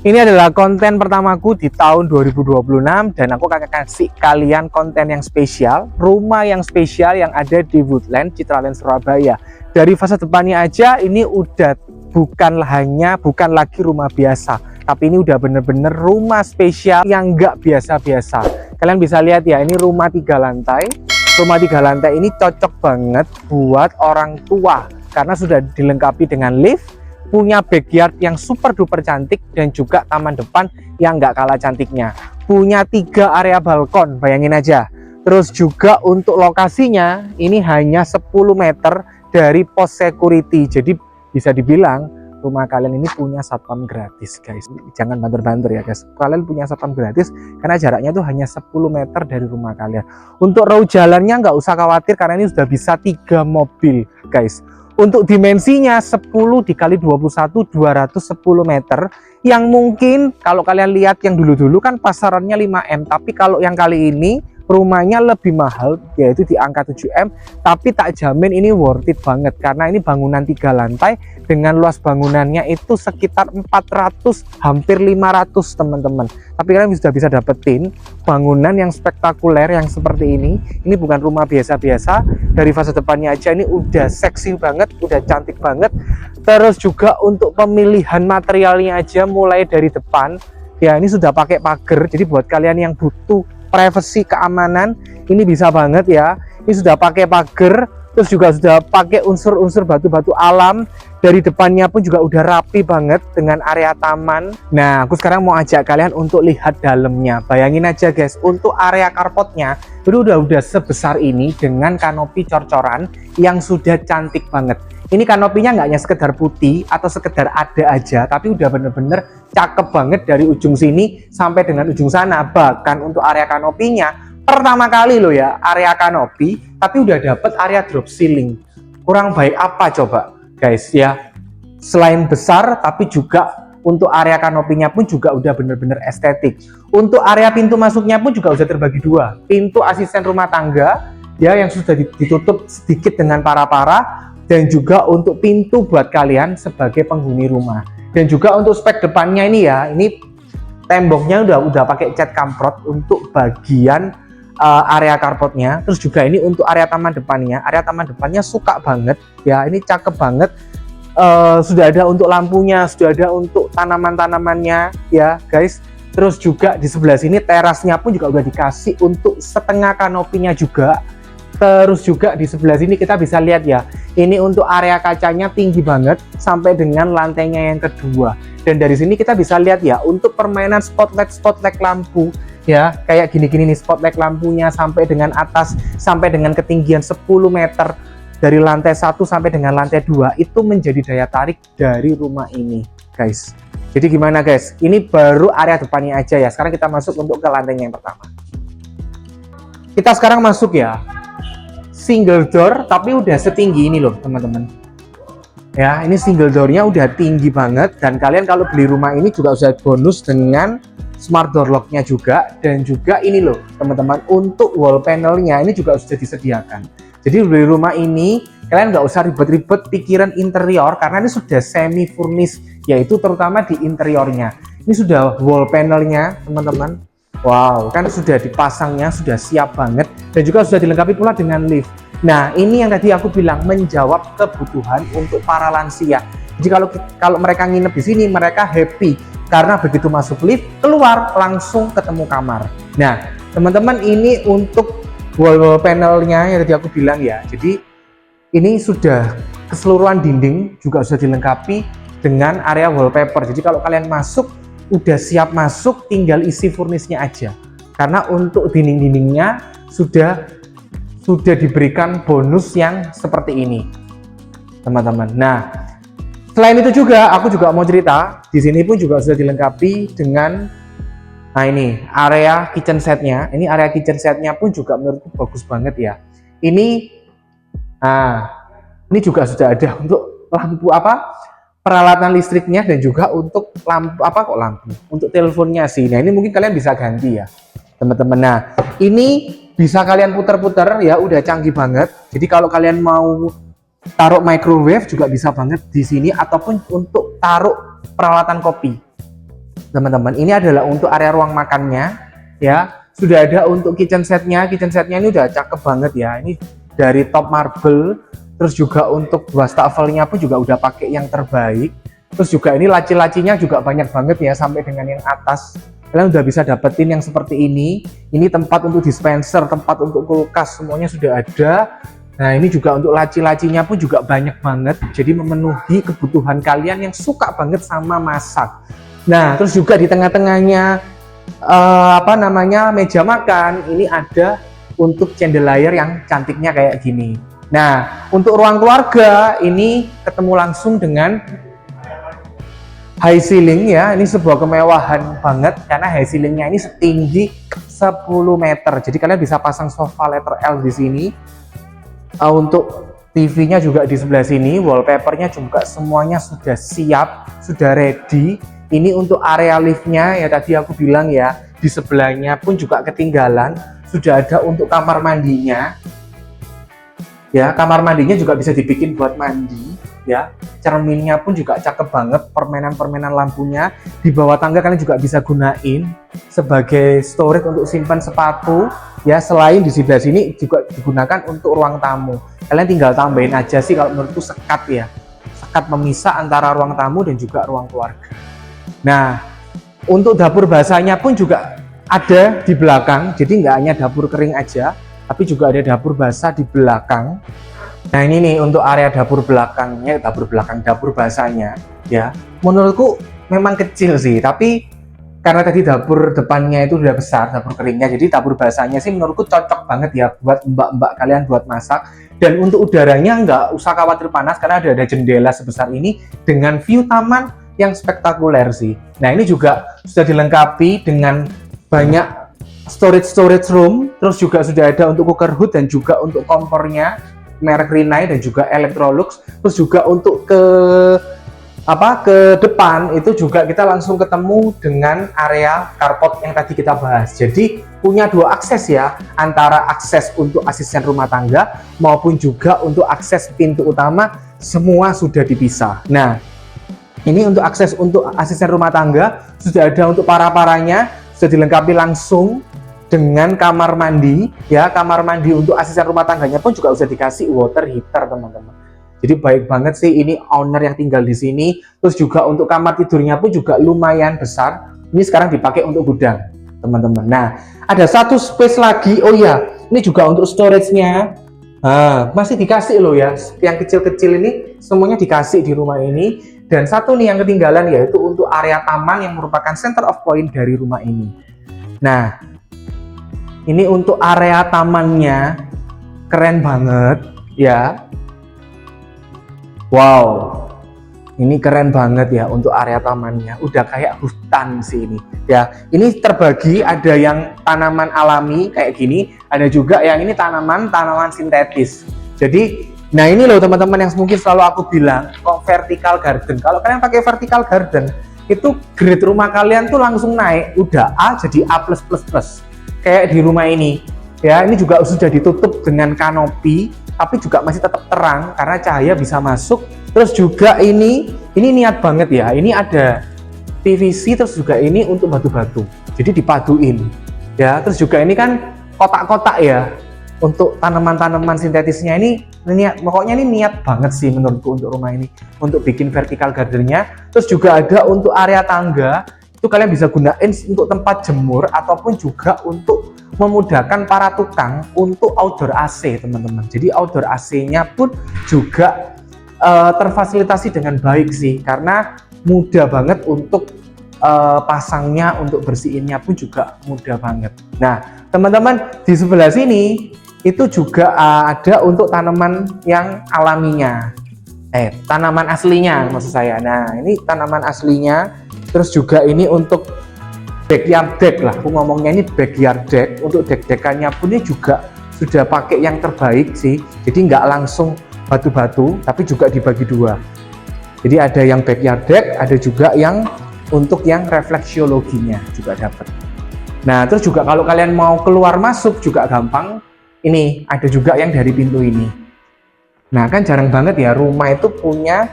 Ini adalah konten pertamaku di tahun 2026 dan aku akan kasih kalian konten yang spesial, rumah yang spesial yang ada di Woodland Citraland Surabaya. Dari fase depannya aja ini udah bukan lagi rumah biasa, tapi ini udah bener-bener rumah spesial yang nggak biasa-biasa. Kalian bisa lihat ya, ini rumah 3 lantai. Rumah 3 lantai ini cocok banget buat orang tua karena sudah dilengkapi dengan lift, punya backyard yang super duper cantik, dan juga taman depan yang nggak kalah cantiknya. Punya 3 area balkon, bayangin aja. Terus juga untuk lokasinya ini hanya 10 meter dari pos security. Jadi bisa dibilang rumah kalian ini punya satpam gratis, guys. Jangan banter-banter ya, guys. Kalian punya satpam gratis karena jaraknya tuh hanya 10 meter dari rumah kalian. Untuk road jalannya nggak usah khawatir karena ini sudah bisa 3 mobil, guys. Untuk dimensinya 10 dikali 21, 210 meter, yang mungkin kalau kalian lihat yang dulu-dulu kan pasarannya 5M, tapi kalau yang kali ini rumahnya lebih mahal, yaitu di angka 7M, tapi tak jamin ini worth it banget karena ini bangunan 3 lantai dengan luas bangunannya itu sekitar 400 hampir 500 teman-teman. Tapi kalian sudah bisa dapetin bangunan yang spektakuler yang seperti ini. Ini bukan rumah biasa-biasa. Dari fase depannya aja ini udah seksi banget, udah cantik banget. Terus juga untuk pemilihan materialnya aja mulai dari depan ya, ini sudah pakai pagar. Jadi buat kalian yang butuh privacy, keamanan, ini bisa banget ya. Ini sudah pakai pagar, terus juga sudah pakai unsur-unsur batu-batu alam. Dari depannya pun juga udah rapi banget dengan area taman. Nah, aku sekarang mau ajak kalian untuk lihat dalamnya. Bayangin aja guys, untuk area carportnya itu udah sebesar ini dengan kanopi cor-coran yang sudah cantik banget. Ini kanopinya nggak hanya sekedar putih atau sekedar ada aja, tapi udah bener-bener cakep banget dari ujung sini sampai dengan ujung sana. Bahkan untuk area kanopinya pertama kali loh ya, area kanopi, tapi udah dapet area drop ceiling. Kurang baik apa coba guys ya? Selain besar, tapi juga untuk area kanopinya pun juga udah bener-bener estetik. Untuk area pintu masuknya pun juga udah terbagi 2. Pintu asisten rumah tangga ya yang sudah ditutup sedikit dengan para-para, dan juga untuk pintu buat kalian sebagai penghuni rumah. Dan juga untuk spek depannya ini ya, ini temboknya udah pakai cat kamprot untuk bagian area carportnya. Terus juga ini untuk area taman depannya. Area taman depannya suka banget ya, ini cakep banget. Sudah ada untuk lampunya, sudah ada untuk tanaman-tanamannya ya guys. Terus juga di sebelah sini terasnya pun juga udah dikasih untuk setengah kanopinya juga. Terus juga di sebelah sini kita bisa lihat ya, ini untuk area kacanya tinggi banget sampai dengan lantainya yang kedua. Dan dari sini kita bisa lihat ya, untuk permainan spotlight lampu ya, kayak gini-gini nih spotlight lampunya sampai dengan atas, sampai dengan ketinggian 10 meter dari lantai 1 sampai dengan lantai 2, itu menjadi daya tarik dari rumah ini guys. Jadi gimana guys, ini baru area depannya aja ya. Sekarang kita masuk untuk ke lantainya yang pertama. Kita sekarang masuk ya, single door tapi udah setinggi ini loh teman-teman ya. Ini single doornya udah tinggi banget, dan kalian kalau beli rumah ini juga sudah bonus dengan smart door locknya juga. Dan juga ini loh teman-teman, untuk wall panelnya ini juga sudah disediakan. Jadi beli rumah ini kalian nggak usah ribet-ribet pikiran interior karena ini sudah semi furnish, yaitu terutama di interiornya. Ini sudah wall panelnya teman-teman. Wow, kan sudah dipasangnya, sudah siap banget, dan juga sudah dilengkapi pula dengan lift. Nah, ini yang tadi aku bilang menjawab kebutuhan untuk para lansia. Jadi kalau mereka nginep di sini, mereka happy karena begitu masuk lift, keluar langsung ketemu kamar. Nah, teman-teman, ini untuk wall panelnya yang tadi aku bilang ya. Jadi ini sudah keseluruhan dinding juga sudah dilengkapi dengan area wallpaper. Jadi kalau kalian masuk udah siap masuk, tinggal isi furnishnya aja. Karena untuk dinding-dindingnya sudah diberikan bonus yang seperti ini, teman-teman. Nah, selain itu juga aku juga mau cerita, di sini pun juga sudah dilengkapi dengan ini area kitchen setnya. Ini area kitchen setnya pun juga menurutku bagus banget ya. Ini juga sudah ada untuk lampu peralatan listriknya, dan juga untuk lampu untuk teleponnya sih. Nah, ini mungkin kalian bisa ganti ya teman-teman. Nah, ini bisa kalian putar-putar ya, udah canggih banget. Jadi kalau kalian mau taruh microwave juga bisa banget di sini, ataupun untuk taruh peralatan kopi. teman-teman. Ini adalah untuk area ruang makannya, ya. Sudah ada untuk kitchen setnya. Kitchen setnya ini udah cakep banget ya. Ini dari top marble. Terus juga untuk wastafelnya pun juga udah pakai yang terbaik. Terus juga ini laci-lacinya juga banyak banget ya, sampai dengan yang atas. Kalian udah bisa dapetin yang seperti ini. Ini tempat untuk dispenser, tempat untuk kulkas, semuanya sudah ada. Nah, ini juga untuk laci-lacinya pun juga banyak banget. Jadi memenuhi kebutuhan kalian yang suka banget sama masak. Nah, terus juga di tengah-tengahnya meja makan, ini ada untuk chandelier yang cantiknya kayak gini. Nah, untuk ruang keluarga ini ketemu langsung dengan high ceiling ya. Ini sebuah kemewahan banget karena high ceilingnya ini setinggi 10 meter. Jadi kalian bisa pasang sofa letter L di sini. Untuk TV-nya juga di sebelah sini, wallpapernya juga semuanya sudah siap, sudah ready. Ini untuk area liftnya ya, tadi aku bilang ya, di sebelahnya pun juga ketinggalan. Sudah ada untuk kamar mandinya. Ya, kamar mandinya juga bisa dibikin buat mandi ya. Cerminnya pun juga cakep banget, permainan-permainan lampunya. Di bawah tangga kalian juga bisa gunain sebagai storage untuk simpan sepatu ya. Selain di sebelah sini juga digunakan untuk ruang tamu. Kalian tinggal tambahin aja sih, kalau menurutku sekat ya, sekat pemisah antara ruang tamu dan juga ruang keluarga. Nah, untuk dapur basahnya pun juga ada di belakang. Jadi nggak hanya dapur kering aja, tapi juga ada dapur basah di belakang. Nah, ini nih untuk area dapur belakangnya, dapur basahnya ya. Menurutku memang kecil sih, tapi karena tadi dapur depannya itu udah besar, dapur keringnya, jadi dapur basahnya sih menurutku cocok banget ya buat mbak-mbak kalian buat masak. Dan untuk udaranya nggak usah khawatir panas karena ada jendela sebesar ini dengan view taman yang spektakuler sih. Nah, ini juga sudah dilengkapi dengan banyak storage room, terus juga sudah ada untuk cooker hood dan juga untuk kompornya merek Rinnai dan juga Electrolux. Terus juga untuk ke depan itu juga kita langsung ketemu dengan area carport yang tadi kita bahas. Jadi punya dua akses ya, antara akses untuk asisten rumah tangga maupun juga untuk akses pintu utama, semua sudah dipisah. Nah, ini untuk akses untuk asisten rumah tangga sudah ada untuk para-paranya, sudah dilengkapi langsung dengan kamar mandi ya. Kamar mandi untuk asisten rumah tangganya pun juga sudah dikasih water heater, teman-teman. Jadi baik banget sih, ini owner yang tinggal di sini. Terus juga untuk kamar tidurnya pun juga lumayan besar. Ini sekarang dipakai untuk gudang, teman-teman. Nah, ada satu space lagi. Oh ya, ini juga untuk storage-nya. Masih dikasih loh ya. Yang kecil-kecil ini semuanya dikasih di rumah ini. Dan satu nih yang ketinggalan, yaitu untuk area taman yang merupakan center of point dari rumah ini. Nah, ini untuk area tamannya keren banget ya. Wow, ini keren banget ya untuk area tamannya. Udah kayak hutan sih ini ya. Ini terbagi, ada yang tanaman alami kayak gini, ada juga yang ini tanaman sintetis. Jadi, nah ini loh teman-teman yang mungkin selalu aku bilang, kok vertical garden. Kalau kalian pakai vertical garden, itu grade rumah kalian tuh langsung naik, udah A jadi A+++. Kayak di rumah ini ya, ini juga sudah ditutup dengan kanopi, tapi juga masih tetap terang karena cahaya bisa masuk. Terus juga ini niat banget ya, ini ada PVC, terus juga ini untuk batu-batu, jadi dipaduin ya. Terus juga ini kan kotak-kotak ya untuk tanaman-tanaman sintetisnya. Ini niat, pokoknya ini niat banget sih menurutku untuk rumah ini, untuk bikin vertical gardennya. Terus juga ada untuk area tangga, itu kalian bisa gunain untuk tempat jemur ataupun juga untuk memudahkan para tukang untuk outdoor AC, teman-teman. Jadi outdoor AC-nya pun juga terfasilitasi dengan baik sih, karena mudah banget untuk pasangnya, untuk bersihinnya pun juga mudah banget. Nah, teman-teman, di sebelah sini itu juga ada untuk tanaman yang alaminya, tanaman aslinya maksud saya. Nah, ini tanaman aslinya. Terus juga ini untuk backyard deck lah, aku ngomongnya ini backyard deck. Untuk deck-deckannya pun ini juga sudah pakai yang terbaik sih. Jadi nggak langsung batu-batu, tapi juga dibagi dua. Jadi ada yang backyard deck, ada juga yang untuk yang refleksiologinya juga dapat. Nah, terus juga kalau kalian mau keluar masuk juga gampang. Ini ada juga yang dari pintu ini. Nah, kan jarang banget ya rumah itu punya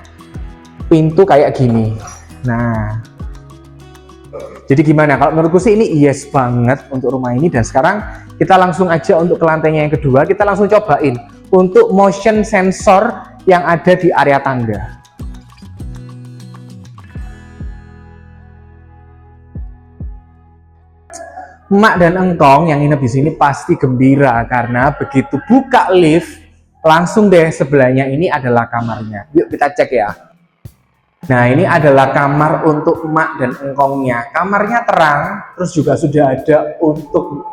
pintu kayak gini. Nah, Jadi gimana? Kalau menurutku sih ini yes banget untuk rumah ini. Dan sekarang kita langsung aja untuk ke lantainya yang kedua. Kita langsung cobain untuk motion sensor yang ada di area tangga. Emak dan engkong yang nginep di sini pasti gembira karena begitu buka lift, langsung deh sebelahnya ini adalah kamarnya. Yuk kita cek ya. Nah, ini adalah kamar untuk emak dan engkongnya. Kamarnya terang, terus juga sudah ada untuk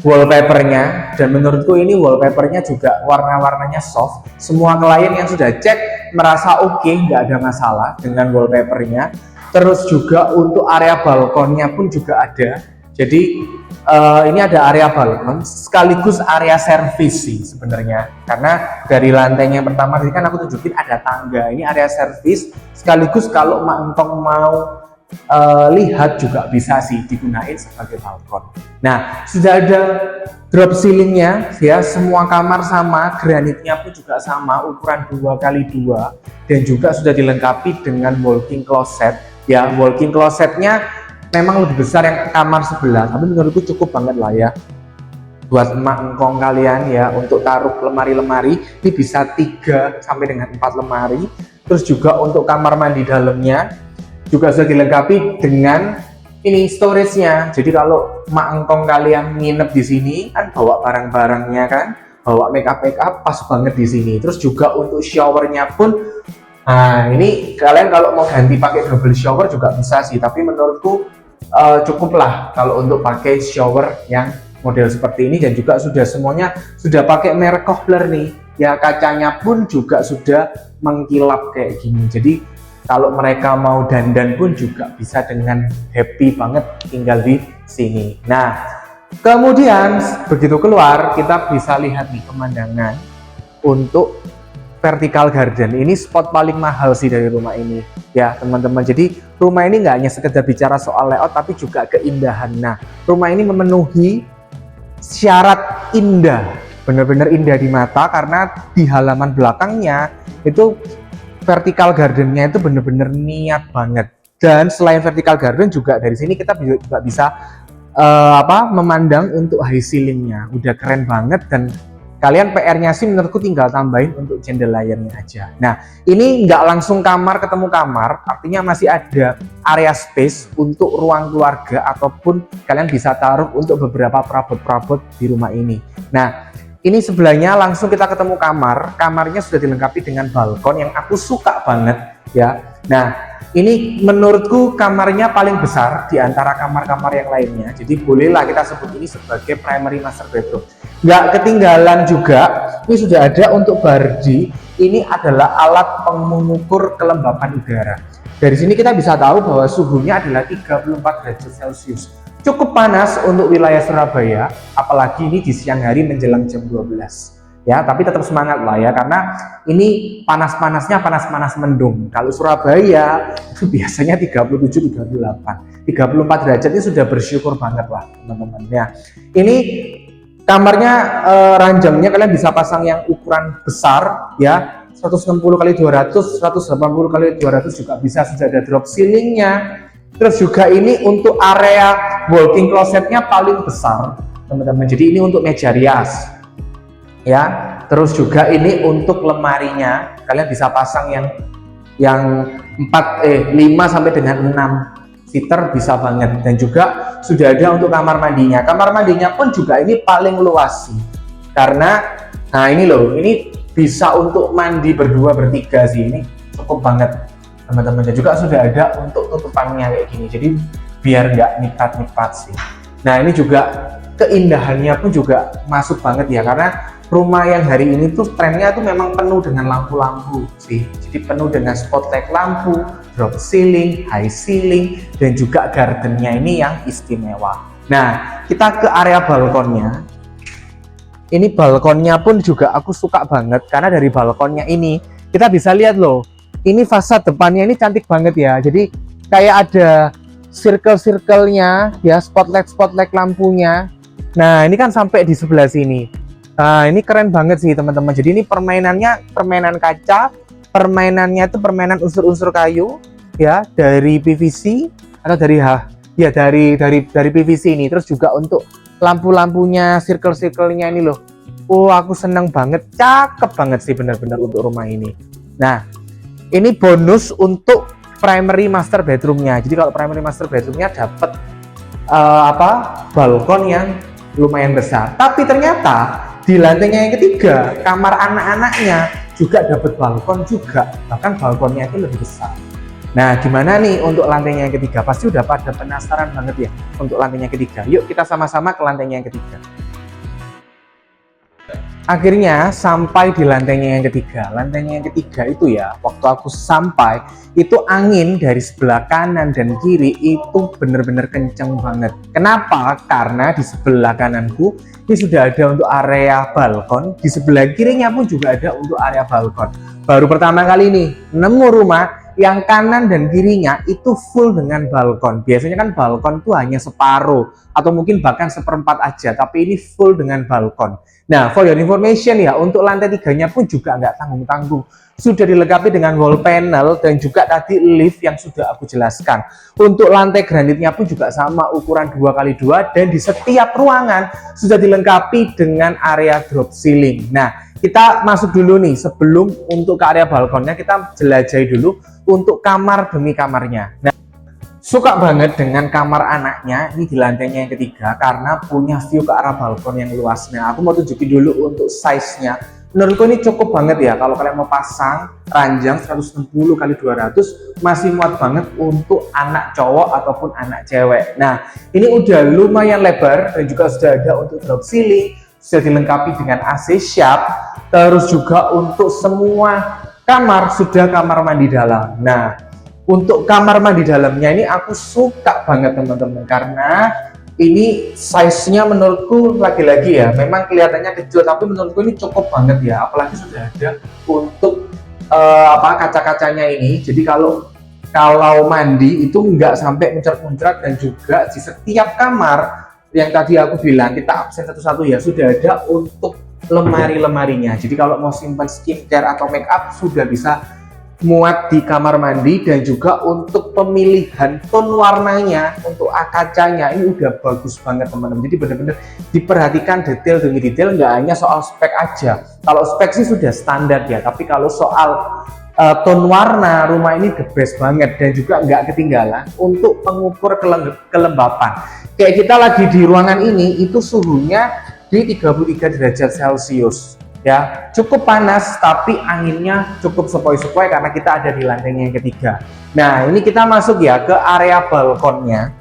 wallpapernya. Dan menurutku ini wallpapernya juga warna-warnanya soft. Semua klien yang sudah cek merasa oke, nggak ada masalah dengan wallpapernya. Terus juga untuk area balkonnya pun juga ada. Jadi ini ada area balkon sekaligus area servis sih sebenarnya, karena dari lantainya yang pertama tadi kan aku tunjukin ada tangga, ini area servis sekaligus kalau Mak Entong mau lihat juga bisa sih digunain sebagai balkon. Nah, sudah ada drop ceilingnya ya, semua kamar sama, granitnya pun juga sama, ukuran 2x2 dan juga sudah dilengkapi dengan walk-in closet ya. Walk-in closetnya memang lebih besar yang kamar sebelah, tapi menurutku cukup banget lah ya buat emak engkong kalian ya, untuk taruh lemari-lemari. Ini bisa 3 sampai dengan 4 lemari. Terus juga untuk kamar mandi dalamnya juga sudah dilengkapi dengan ini storage-nya. Jadi kalau emak engkong kalian nginep di sini kan bawa barang-barangnya kan, bawa makeup pas banget di sini. Terus juga untuk showernya pun, nah ini kalian kalau mau ganti pakai double shower juga bisa sih, tapi menurutku cukuplah kalau untuk pakai shower yang model seperti ini. Dan juga sudah semuanya sudah pakai merek Kohler nih ya, kacanya pun juga sudah mengkilap kayak gini. Jadi kalau mereka mau dandan pun juga bisa dengan happy banget tinggal di sini. Nah, kemudian begitu keluar kita bisa lihat nih pemandangan untuk vertical garden. Ini spot paling mahal sih dari rumah ini ya teman-teman. Jadi rumah ini nggak hanya sekedar bicara soal layout tapi juga keindahan. Nah, rumah ini memenuhi syarat indah, benar-benar indah di mata karena di halaman belakangnya itu vertical gardennya itu benar-benar niat banget. Dan selain vertical garden juga dari sini kita juga bisa memandang untuk high ceilingnya. Udah keren banget. Dan kalian PR-nya sih menurutku tinggal tambahin untuk chandelier-nya aja. Nah, ini nggak langsung kamar ketemu kamar, artinya masih ada area space untuk ruang keluarga ataupun kalian bisa taruh untuk beberapa perabot-perabot di rumah ini. Nah, ini sebelahnya langsung kita ketemu kamar. Kamarnya sudah dilengkapi dengan balkon yang aku suka banget ya. Nah, ini menurutku kamarnya paling besar di antara kamar-kamar yang lainnya. Jadi bolehlah kita sebut ini sebagai primary master bedroom. Nggak ketinggalan juga, ini sudah ada untuk bardi. Ini adalah alat pengukur kelembapan udara. Dari sini kita bisa tahu bahwa suhunya adalah 34 derajat Celcius. Cukup panas untuk wilayah Surabaya, apalagi ini di siang hari menjelang jam 12. Ya, tapi tetap semangat lah ya, karena ini panas-panasnya panas-panas mendung. Kalau Surabaya itu biasanya 37, 38, 34 derajat ini sudah bersyukur banget lah teman-teman ya. Ini kamarnya ranjangnya kalian bisa pasang yang ukuran besar ya, 160x200, 180x200 juga bisa. Sudah ada drop ceilingnya. Terus juga ini untuk area walk-in closetnya paling besar teman-teman. Jadi ini untuk meja rias ya. Terus juga ini untuk lemarinya kalian bisa pasang yang 5 sampai dengan 6 seater bisa banget. Dan juga sudah ada untuk kamar mandinya. Kamar mandinya pun juga ini paling luas sih, karena nah ini loh, ini bisa untuk mandi berdua bertiga sih, ini cukup banget teman-teman. Dan juga sudah ada untuk tutupannya kayak gini, jadi biar nggak nipat-nipat sih. Nah, ini juga keindahannya pun juga masuk banget ya, karena rumah yang hari ini tuh trennya tuh memang penuh dengan lampu-lampu sih. Jadi penuh dengan spotlight lampu, drop ceiling, high ceiling, dan juga gardennya ini yang istimewa. Nah, kita ke area balkonnya. Ini balkonnya pun juga aku suka banget, karena dari balkonnya ini kita bisa lihat loh, ini fasad depannya ini cantik banget ya. Jadi kayak ada circle-circle-nya ya, spotlight lampunya. Nah, ini kan sampai di sebelah sini. Nah, ini keren banget sih teman-teman. Jadi ini permainannya permainan kaca, permainannya itu permainan unsur-unsur kayu ya, dari PVC atau dari ya dari PVC ini. Terus juga untuk lampu-lampunya, circle-circle-nya ini loh. Oh, aku seneng banget, cakep banget sih benar-benar untuk rumah ini. Nah, ini bonus untuk primary master bedroomnya. Jadi kalau primary master bedroomnya dapat balkon yang lumayan besar. Tapi ternyata di lantainya yang ketiga, kamar anak-anaknya juga dapat balkon juga. Bahkan balkonnya itu lebih besar. Nah, gimana nih untuk lantainya yang ketiga? Pasti udah pada penasaran banget ya untuk lantainya yang ketiga. Yuk kita sama-sama ke lantainya yang ketiga. Akhirnya sampai di lantainya yang ketiga. Lantainya yang ketiga itu ya, waktu aku sampai, itu angin dari sebelah kanan dan kiri itu bener-bener kenceng banget. Kenapa? Karena di sebelah kananku ini sudah ada untuk area balkon, di sebelah kirinya pun juga ada untuk area balkon. Baru pertama kali nih nemu rumah yang kanan dan kirinya itu full dengan balkon. Biasanya kan balkon tuh hanya separuh atau mungkin bahkan seperempat aja, tapi ini full dengan balkon. Nah, for your information ya, untuk lantai tiganya pun juga nggak tanggung-tanggung. Sudah dilengkapi dengan wall panel dan juga tadi lift yang sudah aku jelaskan. Untuk lantai granitnya pun juga sama, ukuran 2x2 dan di setiap ruangan sudah dilengkapi dengan area drop ceiling. Nah, kita masuk dulu nih, sebelum untuk ke area balkonnya kita jelajahi dulu untuk kamar demi kamarnya. Nah, suka banget dengan kamar anaknya ini di lantainya yang ketiga karena punya view ke arah balkon yang luas. Nah, aku mau tunjukin dulu untuk size-nya. Menurutku ini cukup banget ya, kalau kalian mau pasang ranjang 160x200 masih muat banget untuk anak cowok ataupun anak cewek. Nah, ini udah lumayan lebar dan juga sudah ada untuk drop ceiling, sudah dilengkapi dengan AC Sharp, terus juga untuk semua kamar sudah kamar mandi dalam. Nah, untuk kamar mandi dalamnya ini aku suka banget teman-teman karena ini size-nya menurutku lagi-lagi ya, memang kelihatannya kecil tapi menurutku ini cukup banget ya, apalagi sudah ada untuk kaca-kacanya ini. Jadi kalau mandi itu nggak sampai muncrat-muncrat dan juga di setiap kamar yang tadi aku bilang kita absen satu-satu ya, sudah ada untuk lemari-lemarinya. Jadi kalau mau simpan skincare atau make up sudah bisa muat di kamar mandi, dan juga untuk pemilihan tone warnanya untuk kacanya ini udah bagus banget teman-teman. Jadi benar-benar diperhatikan detail demi detail, nggak hanya soal spek aja. Kalau spek sih sudah standar ya, tapi kalau soal tone warna rumah ini the best banget dan juga nggak ketinggalan untuk pengukur kelembapan. Kayak kita lagi di ruangan ini itu suhunya di 33 derajat Celcius ya, cukup panas tapi anginnya cukup sepoi-sepoi karena kita ada di lantainya yang ketiga. Nah, ini kita masuk ya ke area balkonnya.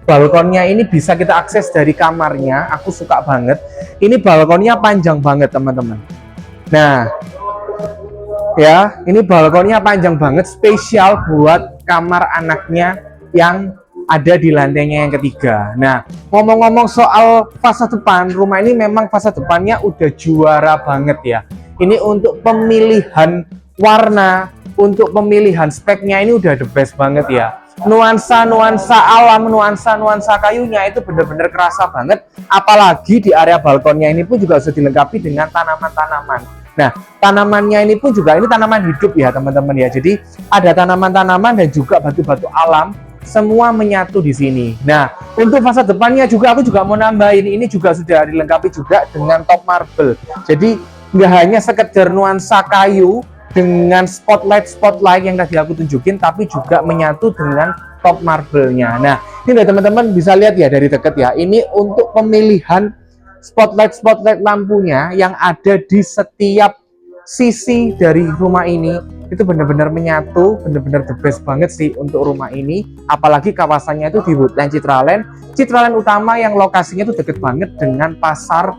Balkonnya ini bisa kita akses dari kamarnya, aku suka banget. Ini balkonnya panjang banget teman-teman. Nah ya, ini balkonnya panjang banget, spesial buat kamar anaknya yang ada di lantainya yang ketiga. Nah, ngomong-ngomong soal fasad depan, rumah ini memang fasad depannya udah juara banget ya. Ini untuk pemilihan warna, untuk pemilihan speknya ini udah the best banget ya. Nuansa-nuansa alam, nuansa-nuansa kayunya itu bener-bener kerasa banget. Apalagi di area balkonnya ini pun juga sudah dilengkapi dengan tanaman-tanaman. Nah, tanamannya ini pun juga ini tanaman hidup ya teman-teman ya. Jadi ada tanaman-tanaman dan juga batu-batu alam, semua menyatu di sini. Nah, untuk fasad depannya juga aku juga mau nambahin, ini juga sudah dilengkapi juga dengan top marble. Jadi nggak hanya sekedar nuansa kayu dengan spotlight yang tadi aku tunjukin, tapi juga menyatu dengan top marble-nya. Nah, ini teman-teman bisa lihat ya dari dekat ya. Ini untuk pemilihan spotlight lampunya yang ada di setiap sisi dari rumah ini itu benar-benar menyatu, benar-benar the best banget sih untuk rumah ini. Apalagi kawasannya itu di Woodland Citraland utama yang lokasinya itu deket banget dengan pasar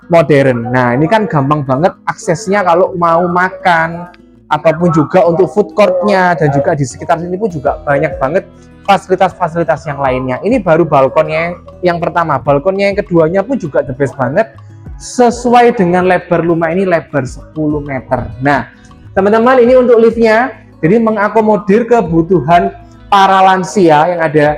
modern. Nah, ini kan gampang banget aksesnya kalau mau makan ataupun juga untuk food courtnya, dan juga di sekitar sini pun juga banyak banget fasilitas-fasilitas yang lainnya. Ini baru balkonnya yang pertama. Balkonnya yang keduanya pun juga the best banget, sesuai dengan lebar rumah ini, lebar 10 meter. Nah teman-teman, ini untuk liftnya, jadi mengakomodir kebutuhan para lansia yang ada,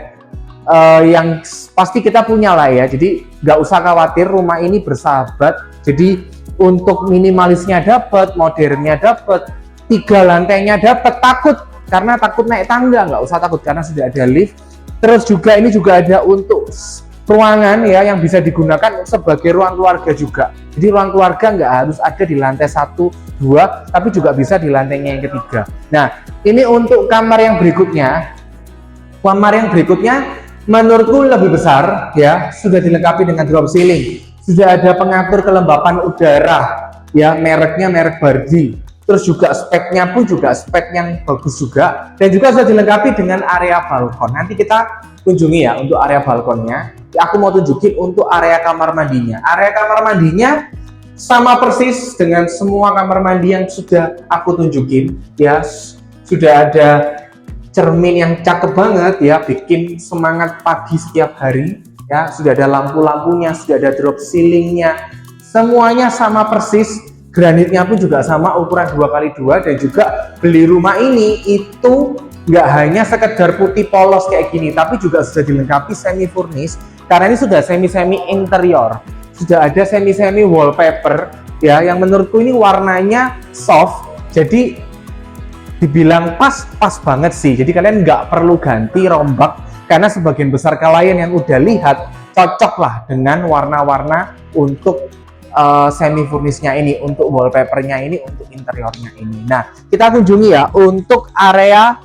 yang pasti kita punya lah ya. Jadi nggak usah khawatir, rumah ini bersahabat. Jadi untuk minimalisnya dapat, modernnya dapat, 3 lantainya dapat. Takut naik tangga, nggak usah takut karena sudah ada lift. Terus juga ini juga ada untuk ruangan ya yang bisa digunakan sebagai ruang keluarga juga. Jadi ruang keluarga nggak harus ada di lantai 1, 2, tapi juga bisa di lantainya yang ketiga. Nah, ini untuk kamar yang berikutnya. Kamar yang berikutnya menurutku lebih besar ya, sudah dilengkapi dengan drop ceiling. Sudah ada pengatur kelembapan udara ya, mereknya merek Bardi. Terus juga speknya pun juga spek yang bagus juga, dan juga sudah dilengkapi dengan area balkon. Nanti kita kunjungi ya untuk area balkonnya. Aku mau tunjukin untuk area kamar mandinya. Area kamar mandinya sama persis dengan semua kamar mandi yang sudah aku tunjukin ya. Sudah ada cermin yang cakep banget ya, bikin semangat pagi setiap hari ya. Sudah ada lampu-lampunya, sudah ada drop ceilingnya, semuanya sama persis. Granitnya pun juga sama ukuran 2x2, dan juga beli rumah ini itu nggak hanya sekedar putih polos kayak gini, tapi juga sudah dilengkapi semi furnish, karena ini sudah semi interior, sudah ada semi wallpaper ya, yang menurutku ini warnanya soft, jadi dibilang pas banget sih. Jadi kalian nggak perlu ganti rombak, karena sebagian besar kalian yang udah lihat cocok lah dengan warna-warna untuk semi furnishnya ini, untuk wallpapernya ini, untuk interiornya ini. Nah, kita kunjungi ya untuk area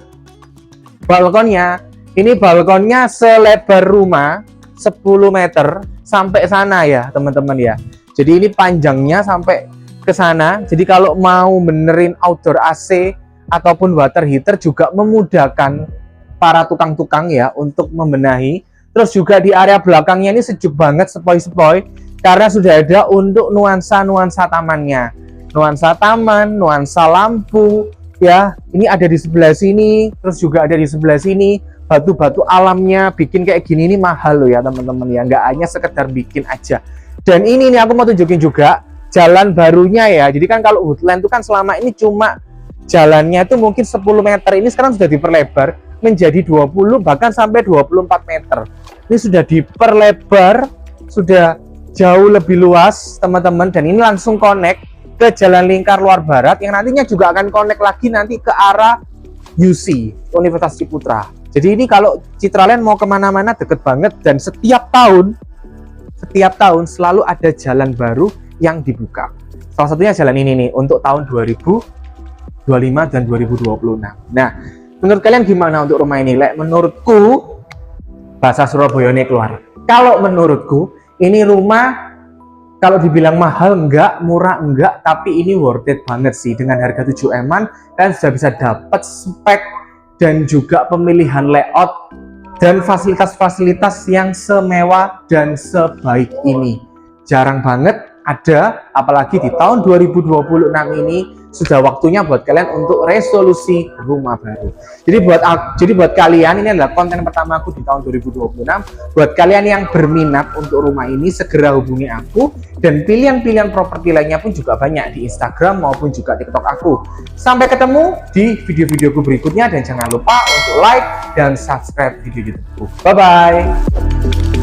balkonnya. Ini balkonnya selebar rumah 10 meter sampai sana ya teman-teman ya. Jadi ini panjangnya sampai ke sana. Jadi kalau mau benerin outdoor AC ataupun water heater juga memudahkan para tukang-tukang ya untuk membenahi. Terus juga di area belakangnya ini sejuk banget, sepoi-sepoi, karena sudah ada untuk nuansa tamannya, nuansa taman, nuansa lampu ya. Ini ada di sebelah sini, terus juga ada di sebelah sini. Batu-batu alamnya bikin kayak gini ini mahal loh ya teman-teman ya, nggak hanya sekedar bikin aja. Dan ini nih aku mau tunjukin juga jalan barunya ya. Jadi kan kalau Woodland itu kan selama ini cuma jalannya itu mungkin 10 meter, ini sekarang sudah diperlebar menjadi 20 bahkan sampai 24 meter. Ini sudah diperlebar, sudah jauh lebih luas teman-teman, dan ini langsung connect ke Jalan Lingkar Luar Barat yang nantinya juga akan connect lagi nanti ke arah UC, Universitas Ciputra. Jadi ini kalau Citraland mau kemana-mana deket banget, dan setiap tahun selalu ada jalan baru yang dibuka. Salah satunya jalan ini nih untuk tahun 2025 dan 2026. Nah, menurut kalian gimana untuk rumah ini? Menurutku, bahasa Surabaya ini keluar. Kalau menurutku, ini rumah kalau dibilang mahal enggak, murah enggak, tapi ini worth it banget sih. Dengan harga 7 M-an kalian sudah bisa dapat spek dan juga pemilihan layout dan fasilitas-fasilitas yang semewah dan sebaik ini. Jarang banget ada, apalagi di tahun 2026 ini sudah waktunya buat kalian untuk resolusi rumah baru. Jadi buat kalian, ini adalah konten pertama aku di tahun 2026. Buat kalian yang berminat untuk rumah ini, segera hubungi aku, dan pilihan-pilihan properti lainnya pun juga banyak di Instagram maupun juga TikTok aku. Sampai ketemu di video-videoku berikutnya, dan jangan lupa untuk like dan subscribe video YouTubeku. Bye bye.